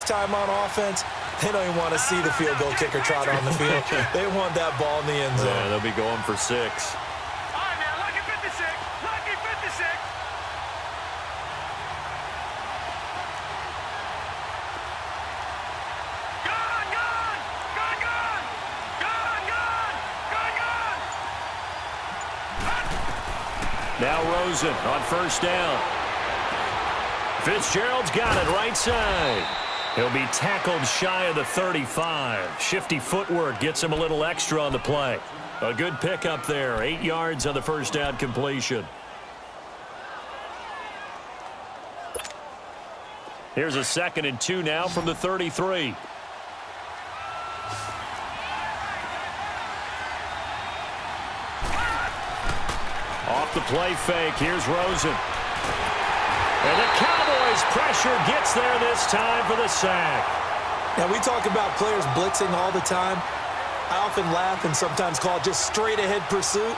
time on offense, they don't even want to see the field goal kicker trot on the field. They want that ball in the end zone. Yeah, they'll be going for 6. All right, now, lucky 56. Lucky 56. Gone, gone. Gone, gone. Gone, gone. Gone, gone. Now Rosen on first down. Fitzgerald's got it right side. He'll be tackled shy of the 35. Shifty footwork gets him a little extra on the play. A good pickup there. 8 yards on the first down completion. Here's a 2nd and 2 now from the 33. Off the play fake. Here's Rosen. And the Cowboys' pressure gets there this time for the sack. Now, we talk about players blitzing all the time. I often laugh and sometimes call it just straight-ahead pursuit.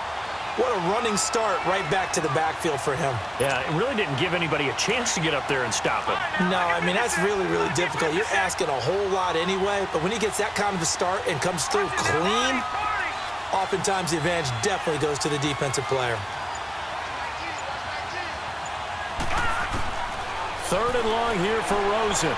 What a running start right back to the backfield for him. Yeah, it really didn't give anybody a chance to get up there and stop it. No, I mean, that's really, really difficult. You're asking a whole lot anyway, but when he gets that kind of a start and comes through clean, oftentimes the advantage definitely goes to the defensive player. 3rd and long here for Rosen.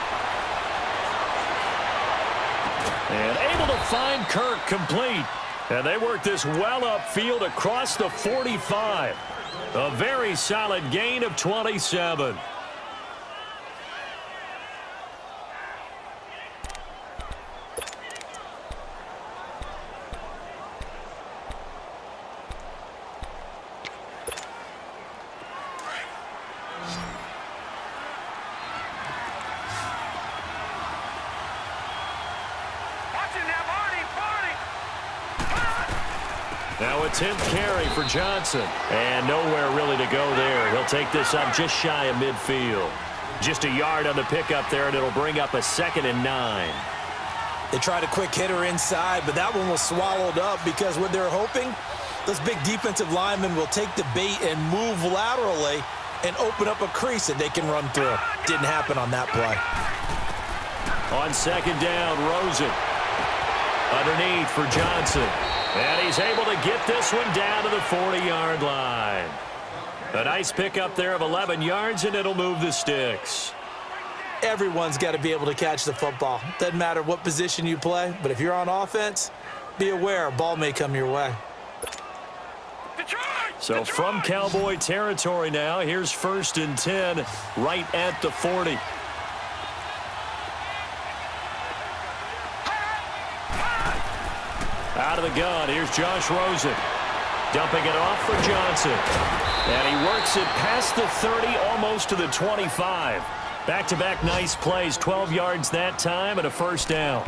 And able to find Kirk complete. And they work this well upfield across the 45. A very solid gain of 27. Now a 10th carry for Johnson. And nowhere really to go there. He'll take this up just shy of midfield. Just a yard on the pickup there, and it'll bring up a 2nd and 9. They tried a quick hitter inside, but that one was swallowed up because what they're hoping, those big defensive linemen will take the bait and move laterally and open up a crease that they can run through. Didn't happen on that play. On 2nd down, Rosen. Underneath for Johnson. And he's able to get this one down to the 40-yard line. A nice pickup there of 11 yards, and it'll move the sticks. Everyone's got to be able to catch the football. Doesn't matter what position you play, but if you're on offense, be aware a ball may come your way. So from Cowboy territory now, here's 1st and 10 right at the 40. Out of the gun, here's Josh Rosen. Dumping it off for Johnson. And he works it past the 30, almost to the 25. Back-to-back nice plays, 12 yards that time and a 1st down.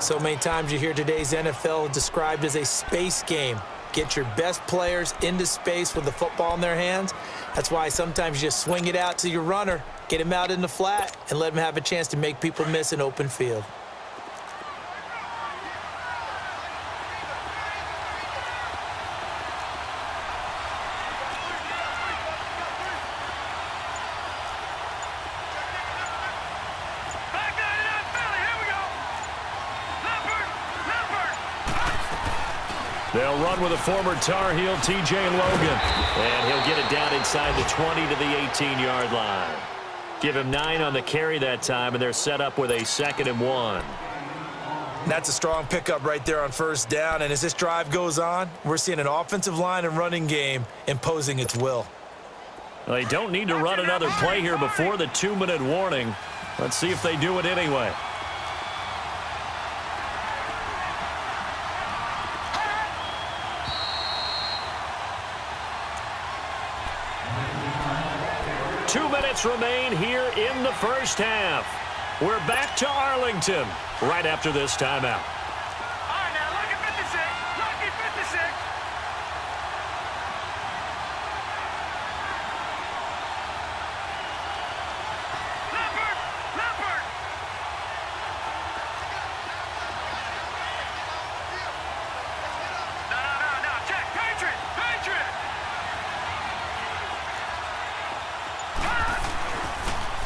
So many times you hear today's NFL described as a space game. Get your best players into space with the football in their hands. That's why sometimes you just swing it out to your runner, get him out in the flat, and let him have a chance to make people miss an open field. They'll run with a former Tar Heel, T.J. Logan. And he'll get it down inside the 20 to the 18-yard line. Give him 9 on the carry that time, and they're set up with a 2nd and 1. That's a strong pickup right there on 1st down. And as this drive goes on, we're seeing an offensive line and running game imposing its will. Well, they don't need to run another play here before the 2-minute warning. Let's see if they do it anyway. Remain here in the first half. We're back to Arlington right after this timeout. All right, now, lucky 56. Lucky 56. Leopard. Leopard. No. Check. Patriot. Patriot.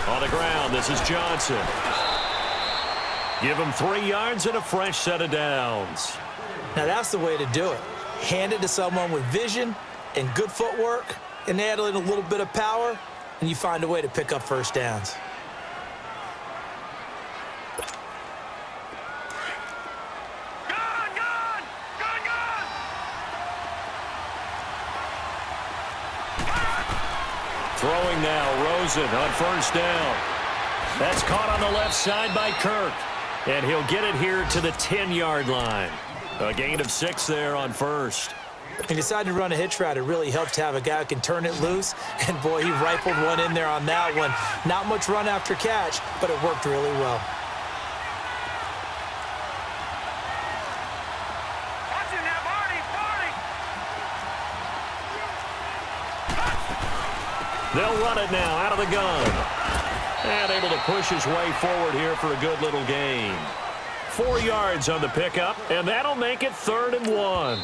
On the ground, this is Johnson. Give him 3 yards and a fresh set of downs. Now that's the way to do it. Hand it to someone with vision and good footwork, and add in a little bit of power, and you find a way to pick up first downs. Throwing now, Rosen on first down. That's caught on the left side by Kirk. And he'll get it here to the 10-yard line. A gain of 6 there on first. He decided to run a hitch route. It really helped to have a guy who can turn it loose. And, boy, he rifled one in there on that one. Not much run after catch, but it worked really well. They'll run it now out of the gun. And able to push his way forward here for a good little gain. 4 yards on the pickup, and that'll make it 3rd and 1.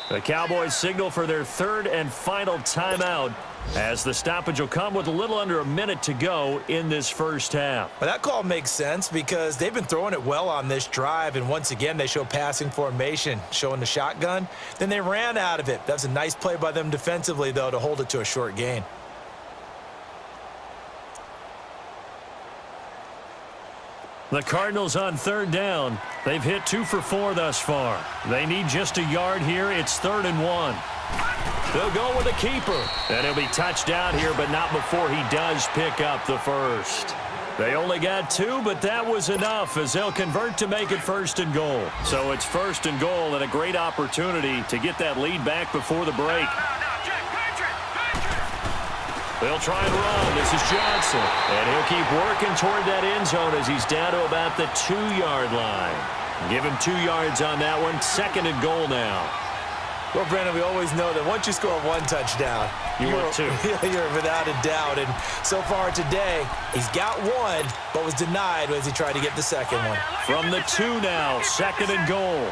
The Cowboys signal for their 3rd and final timeout as the stoppage will come with a little under a minute to go in this first half. Well, that call makes sense because they've been throwing it well on this drive, and once again they show passing formation, showing the shotgun. Then they ran out of it. That's a nice play by them defensively, though, to hold it to a short gain. The Cardinals on 3rd down. They've hit 2 for 4 thus far. They need just a yard here. It's 3rd and 1. They'll go with a keeper. And he'll be touched down here, but not before he does pick up the first. They only got 2, but that was enough as they'll convert to make it 1st and goal. So it's 1st and goal and a great opportunity to get that lead back before the break. They'll try and run. This is Johnson. And he'll keep working toward that end zone as he's down to about the 2-yard line. Give him 2 yards on that one. 2nd and goal now. Well, Brandon, we always know that once you score 1 touchdown, you're 2. You're without a doubt. And so far today, he's got 1, but was denied as he tried to get the second one. From the 2 now, 2nd and goal.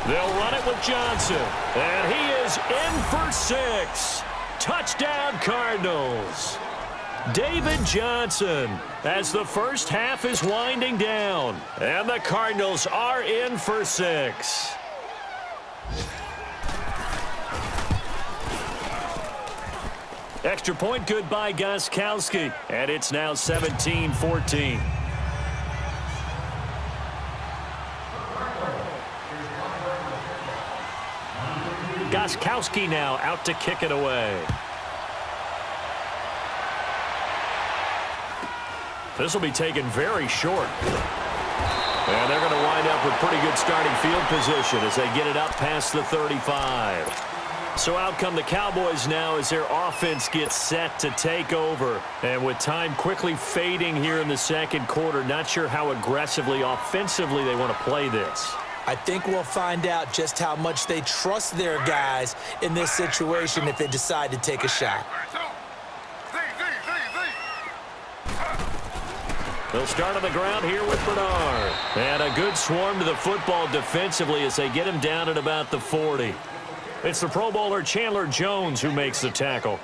They'll run it with Johnson. And he is in for 6. Touchdown, Cardinals. David Johnson as the first half is winding down. And the Cardinals are in for 6. Extra point good by Gostkowski. And it's now 17-14. Gostkowski now out to kick it away. This will be taken very short. And they're going to wind up with pretty good starting field position as they get it up past the 35. So out come the Cowboys now as their offense gets set to take over. And with time quickly fading here in the second quarter, not sure how aggressively, offensively they want to play this. I think we'll find out just how much they trust their guys in this situation if they decide to take a shot. They'll start on the ground here with Bernard. And a good swarm to the football defensively as they get him down at about the 40. It's the Pro Bowler Chandler Jones who makes the tackle.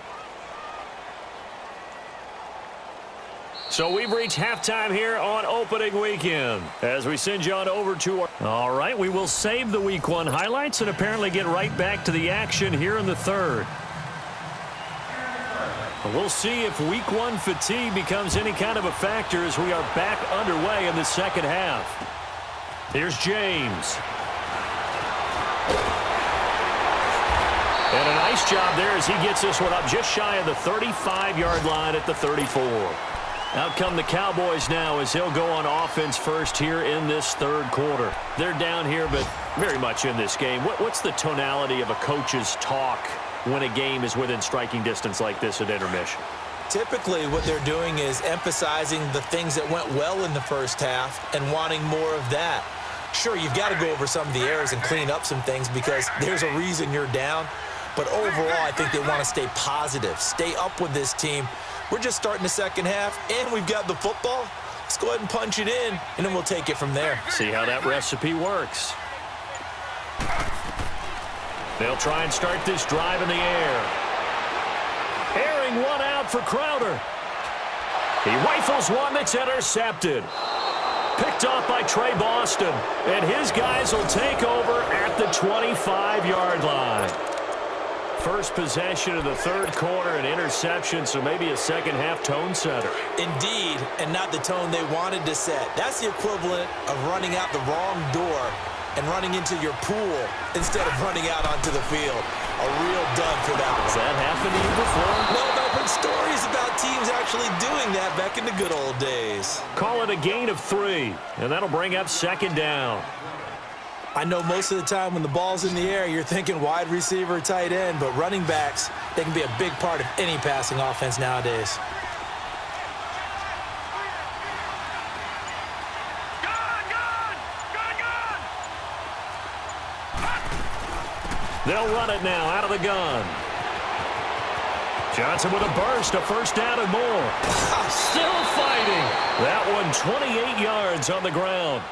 So we've reached halftime here on opening weekend as we send you on over to our... All right, we will save the Week 1 highlights and apparently get right back to the action here in the third. We'll see if Week 1 fatigue becomes any kind of a factor as we are back underway in the second half. Here's James. And a nice job there as he gets this one up just shy of the 35-yard line at the 34. Out come the Cowboys now as they'll go on offense first here in this third quarter. They're down here, but very much in this game. What's the tonality of a coach's talk when a game is within striking distance like this at intermission? Typically, what they're doing is emphasizing the things that went well in the first half and wanting more of that. Sure, you've got to go over some of the errors and clean up some things because there's a reason you're down. But overall, I think they want to stay positive, stay up with this team. We're just starting the second half, and we've got the football. Let's go ahead and punch it in, and then we'll take it from there. See how that recipe works. They'll try and start this drive in the air. and one out for Crowder. He rifles one that's intercepted. Picked off by Trey Boston. And his guys will take over at the 25-yard line. First possession of the third quarter, an interception, so maybe a second-half tone setter. Indeed, and not the tone they wanted to set. That's the equivalent of running out the wrong door and running into your pool instead of running out onto the field. A real dud for that one. Has that happened to you before? No, but I've heard stories about teams actually doing that back in the good old days. Call it a gain of 3, and that'll bring up second down. I know most of the time when the ball's in the air, you're thinking wide receiver, tight end, but running backs, they can be a big part of any passing offense nowadays. They'll run it now out of the gun. Johnson with a burst, a first down and more. Still fighting. That one 28 yards on the ground.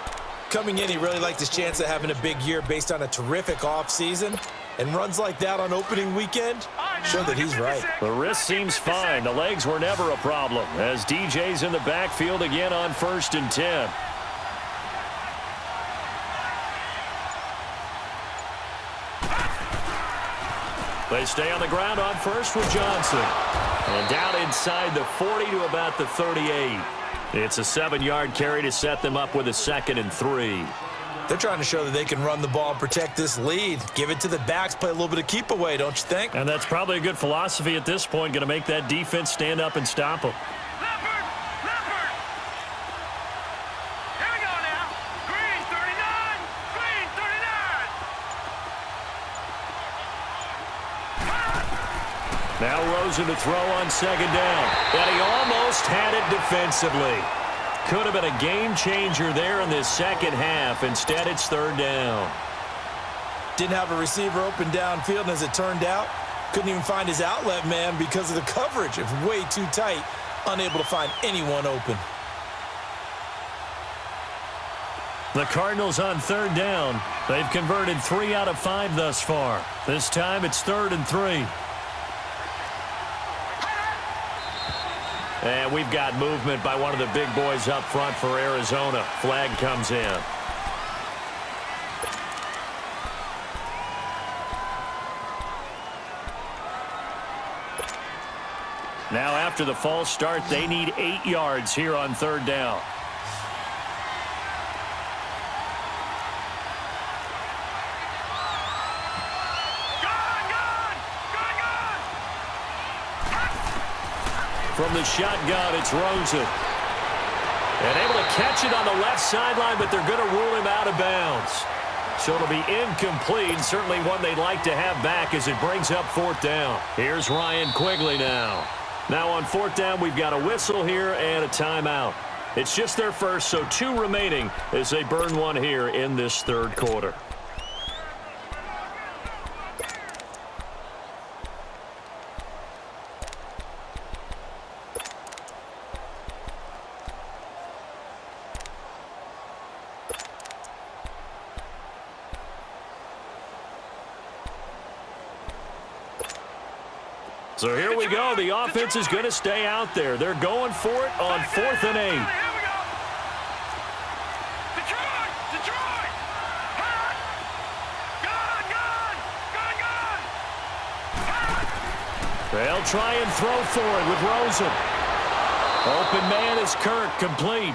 Coming in, he really liked his chance of having a big year based on a terrific offseason. And runs like that on opening weekend show that he's right. The wrist seems fine. The legs were never a problem as DJ's in the backfield again on 1st and 10. They stay on the ground on first with Johnson. And down inside the 40 to about the 38. It's a 7-yard carry to set them up with a 2nd and 3. They're trying to show that they can run the ball and protect this lead. Give it to the backs, play a little bit of keep away, don't you think? And that's probably a good philosophy at this point. Going to make that defense stand up and stop them. Leopard! Leopard! Here we go now. Green 39! Green 39! Now Rosen to throw on 2nd down. And he almost had it defensively. Could have been a game changer there in this second half. Instead, it's 3rd down. Didn't have a receiver open downfield, and as it turned out, couldn't even find his outlet man because of the coverage. It was way too tight, unable to find anyone open. The Cardinals on 3rd down. They've converted 3 out of 5 thus far. This time, it's 3rd and 3. And we've got movement by one of the big boys up front for Arizona. Flag comes in. Now after the false start, they need 8 yards here on 3rd down. From the shotgun, it's Rosen. And able to catch it on the left sideline, but they're going to rule him out of bounds. So it'll be incomplete, certainly one they'd like to have back as it brings up 4th down. Here's Ryan Quigley now. Now on 4th down, we've got a whistle here and a timeout. It's just their first, so 2 remaining as they burn one here in this 3rd quarter. So here we go. The offense is going to stay out there. They're going for it on 4th and 8. Here we go. Detroit! Detroit! Hot! Gone! Gone! Gone! Hot! They'll try and throw for it with Rosen. Open man is Kirk, complete.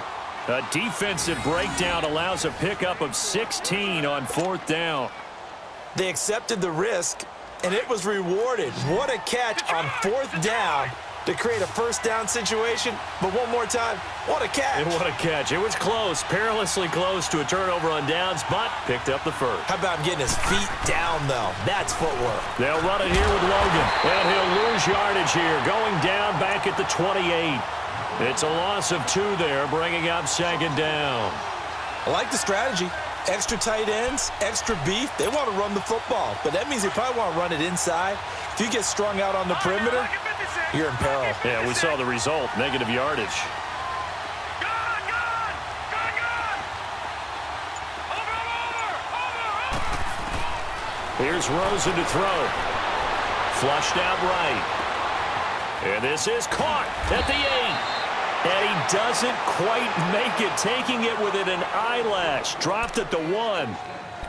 A defensive breakdown allows a pickup of 16 on 4th down. They accepted the risk, and it was rewarded. What a catch on 4th down to create a first down situation. But one more time, what a catch. And what a catch. It was close, perilously close to a turnover on downs, but picked up the first. How about him getting his feet down, though? That's footwork. They'll run it here with Logan. And he'll lose yardage here, going down back at the 28. It's a loss of 2 there, bringing up 2nd down. I like the strategy. Extra tight ends, extra beef. They want to run the football, but that means they probably want to run it inside. If you get strung out on the perimeter, you're in peril. Yeah, we saw the result, negative yardage. Gone! Gone! Gone! Gone! Over! Here's Rosen to throw. Flushed out right. And this is caught at the 8. And he doesn't quite make it, taking it within an eyelash. Dropped at the 1.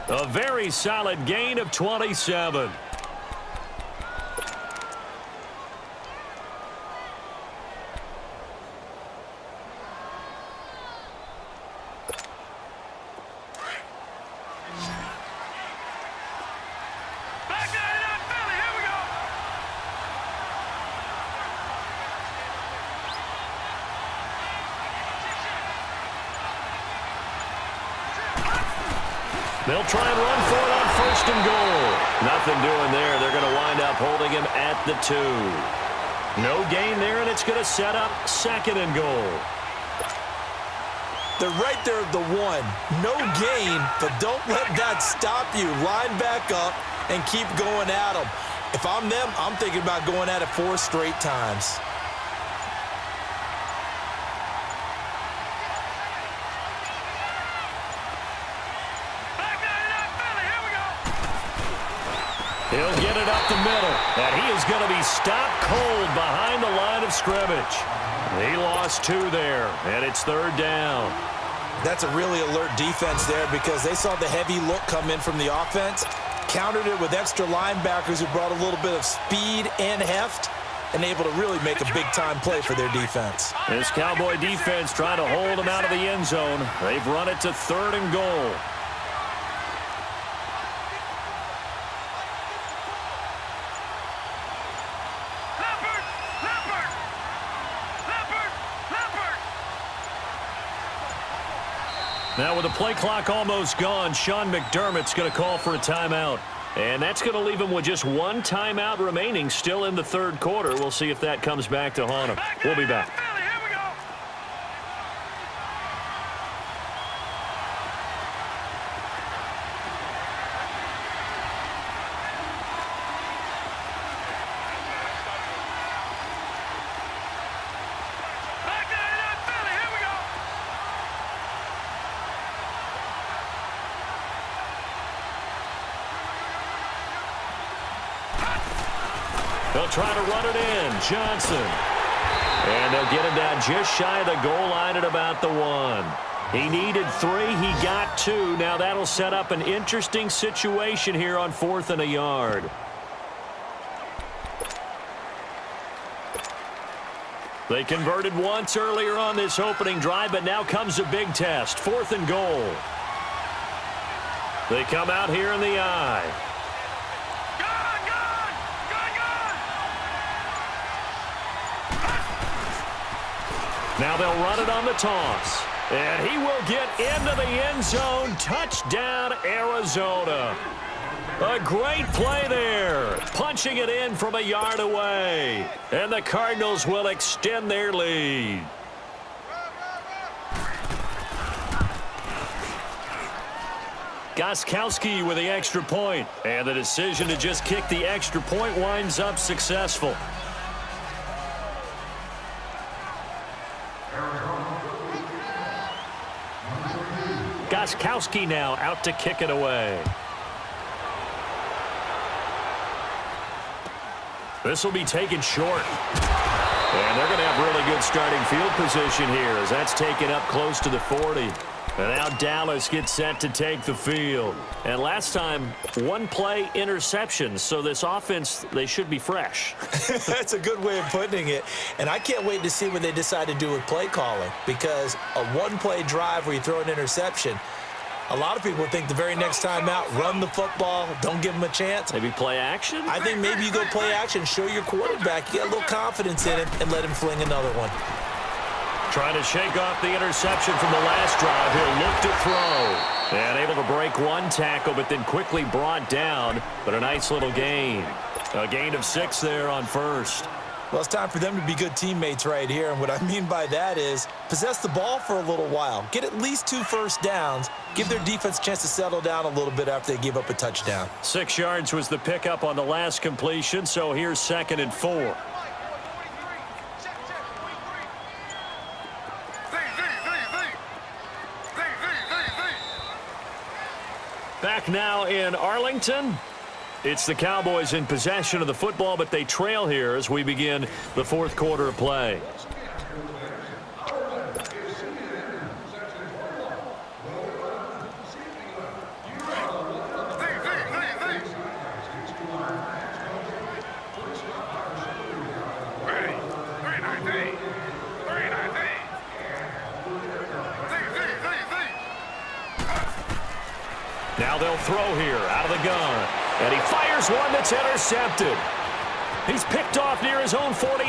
A very solid gain of 27. They'll try and run for it on 1st and goal. Nothing doing there. They're going to wind up holding him at the 2. No gain there, and it's going to set up 2nd and goal. They're right there at the 1. No gain, but don't let that stop you. Line back up and keep going at them. If I'm them, I'm thinking about going at it 4 straight times. He'll get it up the middle, and he is going to be stopped cold behind the line of scrimmage. He lost 2 there, and it's 3rd down. That's a really alert defense there because they saw the heavy look come in from the offense, countered it with extra linebackers who brought a little bit of speed and heft, and able to really make a big-time play for their defense. This Cowboy defense trying to hold him out of the end zone. They've run it to 3rd and goal. Now with the play clock almost gone, Sean McDermott's going to call for a timeout. And that's going to leave him with just 1 timeout remaining still in the 3rd quarter. We'll see if that comes back to haunt him. We'll be back. They'll try to run it in. Johnson. And they'll get him down just shy of the goal line at about the 1. He needed 3. He got 2. Now that'll set up an interesting situation here on 4th and a yard. They converted once earlier on this opening drive, but now comes a big test. 4th and goal. They come out here in the eye. Now they'll run it on the toss. And he will get into the end zone. Touchdown, Arizona. A great play there. Punching it in from a yard away. And the Cardinals will extend their lead. Gostkowski with the extra point. And the decision to just kick the extra point winds up successful. Gostkowski now out to kick it away. This will be taken short. And they're going to have really good starting field position here as that's taken up close to the 40. And now Dallas gets set to take the field. And last time, 1 play interception. So this offense, they should be fresh. That's a good way of putting it. And I can't wait to see what they decide to do with play calling. Because a 1-play drive where you throw an interception, a lot of people think the very next time out, run the football, don't give them a chance. Maybe play action? I think maybe you go play action, show your quarterback, you get a little confidence in him, and let him fling another one. Trying to shake off the interception from the last drive. He'll look to throw. And able to break 1 tackle, but then quickly brought down. But a nice little gain. A gain of 6 there on 1st. Well, it's time for them to be good teammates right here. And what I mean by that is possess the ball for a little while. Get at least 2 first downs. Give their defense a chance to settle down a little bit after they give up a touchdown. 6 yards was the pickup on the last completion. So here's 2nd and 4. Back now in Arlington. It's the Cowboys in possession of the football, but they trail here as we begin the fourth quarter of play. Now they'll throw here out of the gun. And he fires one that's intercepted. He's picked off near his own 48.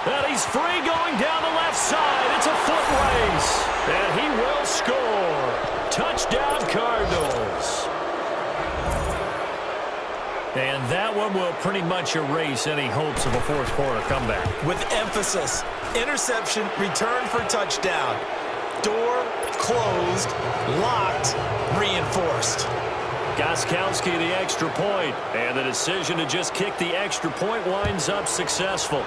And he's free going down the left side. It's a foot race. And he will score. Touchdown, Cardinals. And that one will pretty much erase any hopes of a fourth quarter comeback. With emphasis, interception, return for touchdown. Door closed, locked, reinforced. Gostkowski the extra point, and the decision to just kick the extra point winds up successful.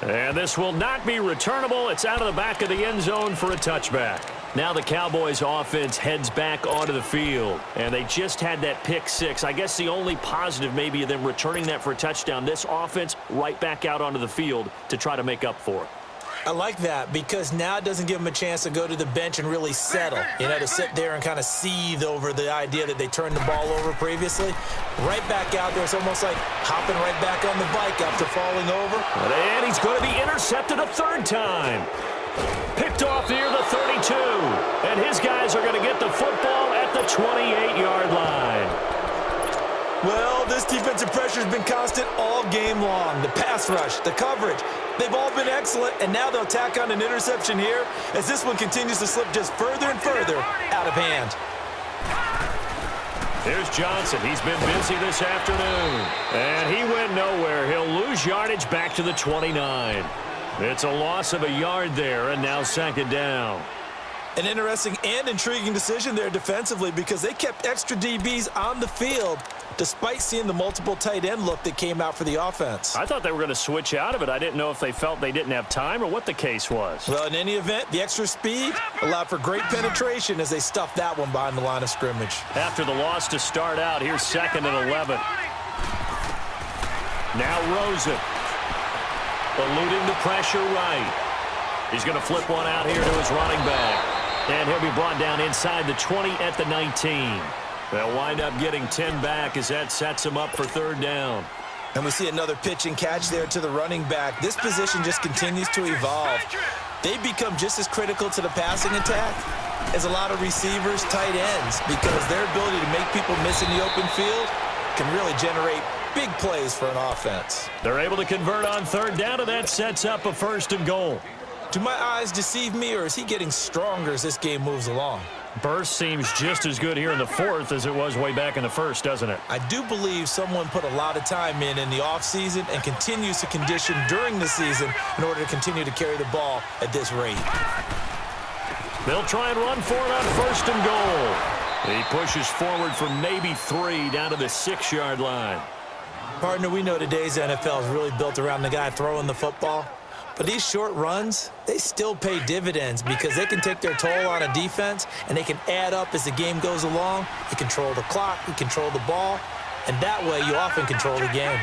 And this will not be returnable. It's out of the back of the end zone for a touchback. Now the Cowboys offense heads back onto the field, and they just had that pick six. I guess the only positive maybe of them returning that for a touchdown. This offense right back out onto the field to try to make up for it. I like that because now it doesn't give them a chance to go to the bench and really settle, to sit there and kind of seethe over the idea that they turned the ball over previously. Right back out there, it's almost like hopping right back on the bike after falling over. And he's going to be intercepted a third time. Picked off near the 32. And his guys are going to get the football at the 28-yard line. Well, this defensive pressure has been constant all game long. The pass rush, the coverage, they've all been excellent, and now they'll tack on an interception here as this one continues to slip just further and further out of hand. Here's Johnson. He's been busy this afternoon, and he went nowhere. He'll lose yardage back to the 29. It's a loss of a yard there, and now second down. An interesting and intriguing decision there defensively because they kept extra DBs on the field despite seeing the multiple tight end look that came out for the offense. I thought they were going to switch out of it. I didn't know if they felt they didn't have time or what the case was. Well, in any event, the extra speed allowed for great penetration as they stuffed that one behind the line of scrimmage. After the loss to start out, here's 2nd and 11. Now Rosen. Eluding the pressure right. He's going to flip one out here to his running back. And he'll be brought down inside the 20 at the 19. They'll wind up getting 10 back as that sets him up for third down. And we see another pitch and catch there to the running back. This position just continues to evolve. They become just as critical to the passing attack as a lot of receivers, tight ends, because their ability to make people miss in the open field can really generate big plays for an offense. They're able to convert on third down, and that sets up a 1st and goal. Do my eyes deceive me, or is he getting stronger as this game moves along? Burst seems just as good here in the fourth as it was way back in the first, doesn't it? I do believe someone put a lot of time in the offseason and continues to condition during the season in order to continue to carry the ball at this rate. They'll try and run for it on 1st and goal. He pushes forward for maybe 3 down to the 6-yard line. Partner, we know today's NFL is really built around the guy throwing the football. But these short runs, they still pay dividends because they can take their toll on a defense and they can add up as the game goes along. You control the clock, you control the ball, and that way you often control the game.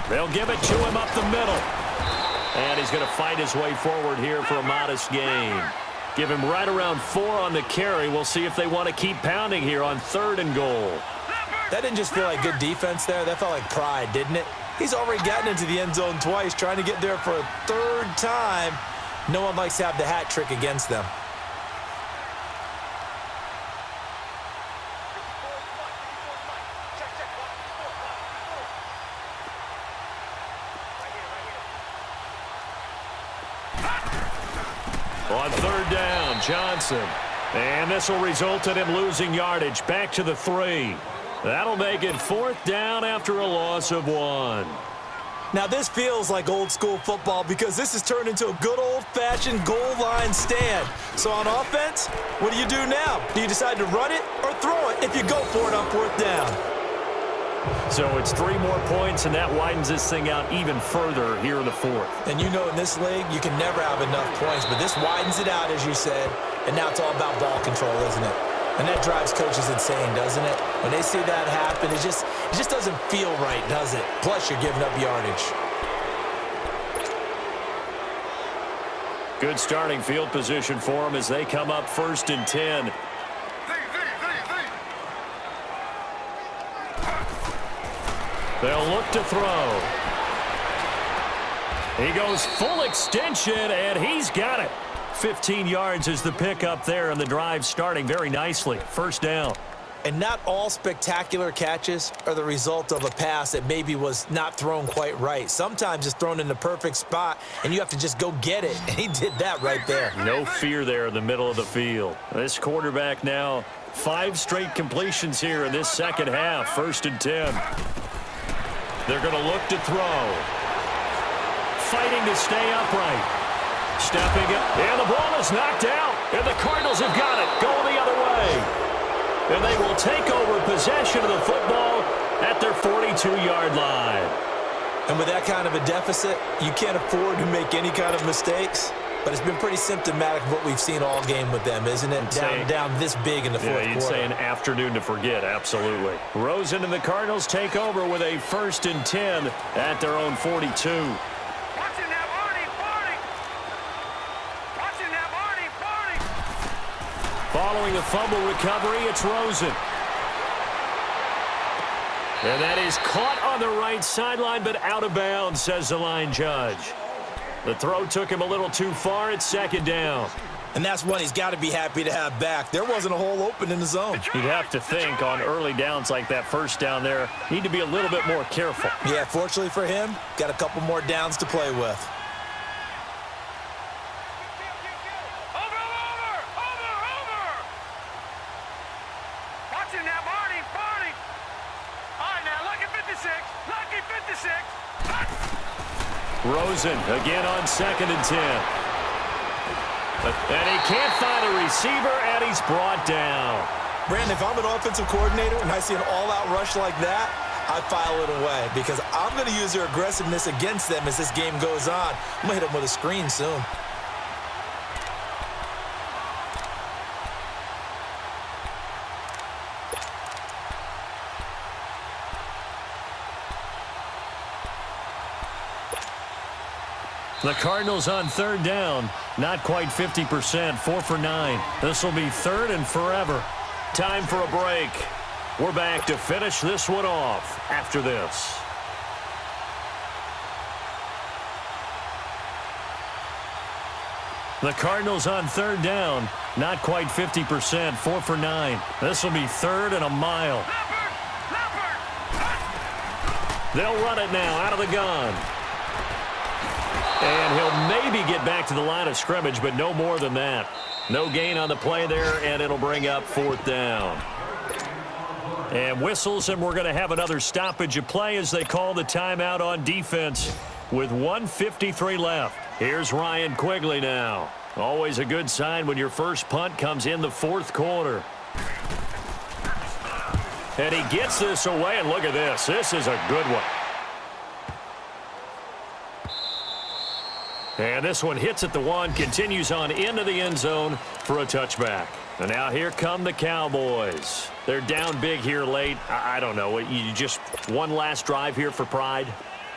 They'll give it to him up the middle. And he's going to fight his way forward here for a modest gain. Give him right around 4 on the carry. We'll see if they want to keep pounding here on 3rd and goal. That didn't just feel like good defense there. That felt like pride, didn't it? He's already gotten into the end zone twice, trying to get there for a 3rd time. No one likes to have the hat trick against them. On 3rd down, Johnson. And this will result in him losing yardage back to the 3. That'll make it 4th down after a loss of 1. Now this feels like old school football because this has turned into a good old-fashioned goal line stand. So on offense, what do you do now? Do you decide to run it or throw it if you go for it on 4th down? So it's 3 more points, and that widens this thing out even further here in the fourth. And you know in this league, you can never have enough points, but this widens it out, as you said, and now it's all about ball control, isn't it? And that drives coaches insane, doesn't it? When they see that happen, it just doesn't feel right, does it? Plus, you're giving up yardage. Good starting field position for them as they come up 1st and 10. They'll look to throw. He goes full extension, and he's got it. 15 yards is the pickup there, and the drive starting very nicely. 1st down. And not all spectacular catches are the result of a pass that maybe was not thrown quite right. Sometimes it's thrown in the perfect spot, and you have to just go get it. And he did that right there. No fear there in the middle of the field. This quarterback now 5 straight completions here in this second half. 1st and 10. They're going to look to throw. Fighting to stay upright. Stepping up. And the ball is knocked out. And the Cardinals have got it. Going the other way. And they will take over possession of the football at their 42-yard line. And with that kind of a deficit, you can't afford to make any kind of mistakes. But it's been pretty symptomatic of what we've seen all game with them, isn't it? Down this big in the fourth quarter. Yeah, you'd say an afternoon to forget, absolutely. Rosen and the Cardinals take over with a 1st and 10 at their own 42. Following the fumble recovery, it's Rosen. And that is caught on the right sideline, but out of bounds, says the line judge. The throw took him a little too far. It's 2nd down. And that's one he's got to be happy to have back. There wasn't a hole open in the zone. You'd have to think on early downs like that 1st down there, need to be a little bit more careful. Yeah, fortunately for him, got a couple more downs to play with. Rosen again on 2nd and 10. And he can't find a receiver, and he's brought down. Brandon, if I'm an offensive coordinator and I see an all-out rush like that, I file it away because I'm going to use their aggressiveness against them as this game goes on. I'm going to hit them with a screen soon. The Cardinals on 3rd down, not quite 50%, 4 for 9. This will be 3rd and forever. Time for a break. We're back to finish this one off after this. The Cardinals on 3rd down, not quite 50%, 4 for 9. This will be 3rd and a mile. They'll run it now out of the gun. And he'll maybe get back to the line of scrimmage, but no more than that. No gain on the play there, and it'll bring up 4th down. And whistles, and we're going to have another stoppage of play as they call the timeout on defense with 1:53 left. Here's Ryan Quigley now. Always a good sign when your first punt comes in the 4th quarter. And he gets this away, and look at this. This is a good one. And this one hits at the 1, continues on into the end zone for a touchback. And now here come the Cowboys. They're down big here late. I don't know. You just one last drive here for pride?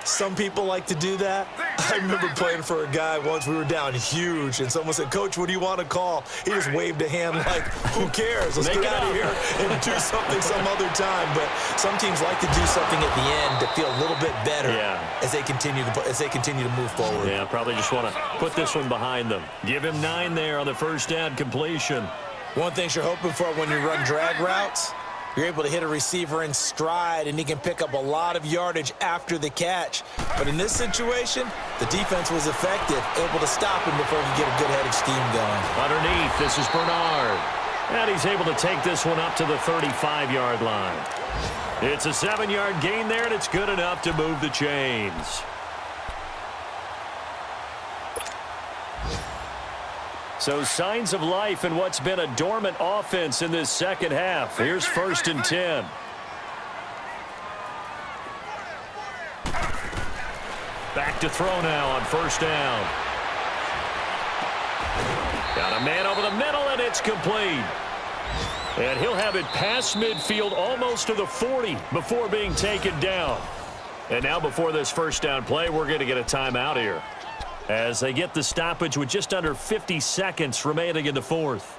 Some people like to do that. I remember playing for a guy once. We were down huge, and someone said, "Coach, what do you want to call?" He just waved a hand like, who cares? Let's get out of here and do something some other time. But some teams like to do something at the end to feel a little bit better as they continue to move forward. Yeah, probably just want to put this one behind them. Give him 9 there on the 1st down completion. One thing you're hoping for when you run drag routes, you're able to hit a receiver in stride, and he can pick up a lot of yardage after the catch. But in this situation, the defense was effective, able to stop him before he get a good head of steam going. Underneath, this is Bernard. And he's able to take this one up to the 35-yard line. It's a 7-yard gain there, and it's good enough to move the chains. So signs of life in what's been a dormant offense in this second half. Here's 1st and 10. Back to throw now on first down. Got a man over the middle, and it's complete. And he'll have it past midfield almost to the 40 before being taken down. And now before this first down play, we're going to get a timeout here as they get the stoppage with just under 50 seconds remaining in the fourth.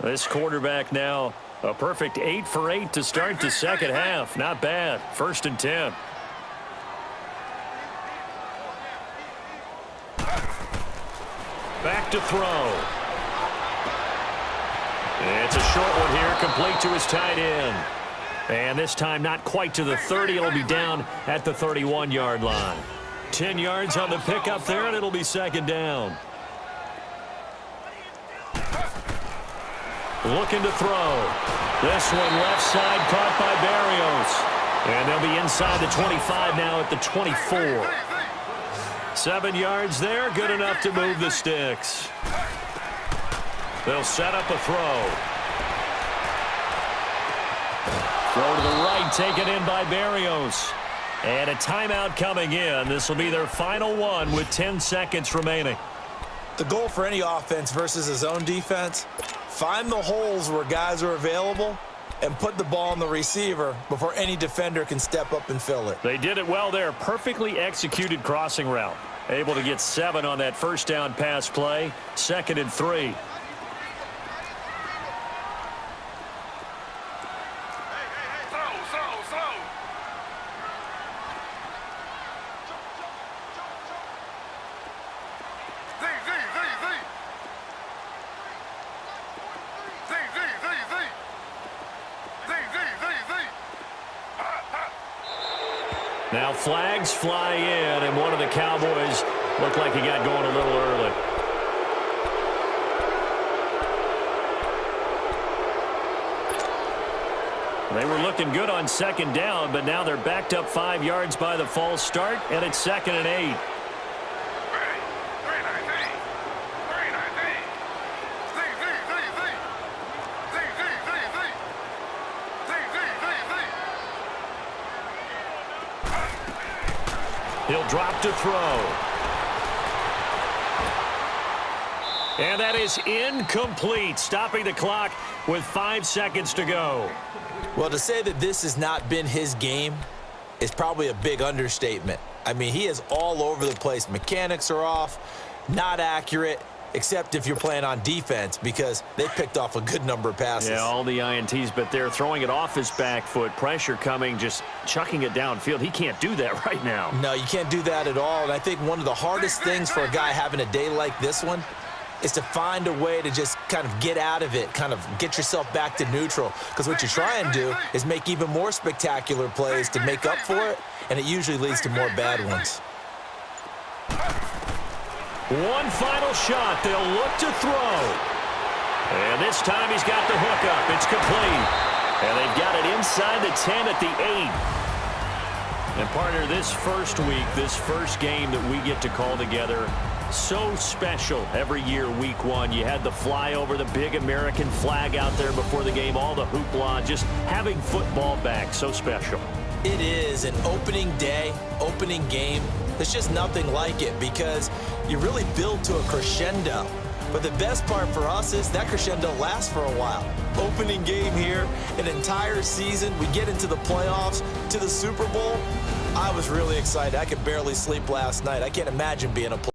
This quarterback now a perfect 8 for 8 to start the second half. Not bad. 1st and 10. Back to throw. It's a short one here, complete to his tight end. And this time not quite to the 30. It'll be down at the 31-yard line. 10 yards on the pickup there, and it'll be second down. Looking to throw. This one left side caught by Barrios. And they'll be inside the 25 now at the 24. 7 yards there, good enough to move the sticks. They'll set up a throw. Throw to the right, taken in by Barrios. And a timeout coming in. This will be their final one with 10 seconds remaining. The goal for any offense versus his own defense, find the holes where guys are available and put the ball on the receiver before any defender can step up and fill it. They did it well there. Perfectly executed crossing route. Able to get 7 on that first down pass play. 2nd and 3. Now flags fly in, and one of the Cowboys looked like he got going a little early. They were looking good on 2nd down, but now they're backed up 5 yards by the false start, and it's 2nd and 8. He'll drop to throw. And that is incomplete, stopping the clock with 5 seconds to go. Well, to say that this has not been his game is probably a big understatement. I mean, he is all over the place. Mechanics are off, not accurate, except if you're playing on defense, because they picked off a good number of passes. Yeah, all the INTs, but they're throwing it off his back foot. Pressure coming, just chucking it downfield. He can't do that right now. No, you can't do that at all. And I think one of the hardest things for a guy having a day like this one is to find a way to just kind of get out of it, kind of get yourself back to neutral. Because what you try and do is make even more spectacular plays to make up for it, and it usually leads to more bad ones. One final shot. They'll look to throw. And this time he's got the hook up. It's complete. And they've got it inside the 10 at the 8. And partner, this first week, this first game that we get to call together, so special every year, week 1. You had the flyover, the big American flag out there before the game, all the hoopla, just having football back, so special. It is an opening day, opening game. There's just nothing like it because you really build to a crescendo. But the best part for us is that crescendo lasts for a while. Opening game here, an entire season. We get into the playoffs, to the Super Bowl. I was really excited. I could barely sleep last night. I can't imagine being a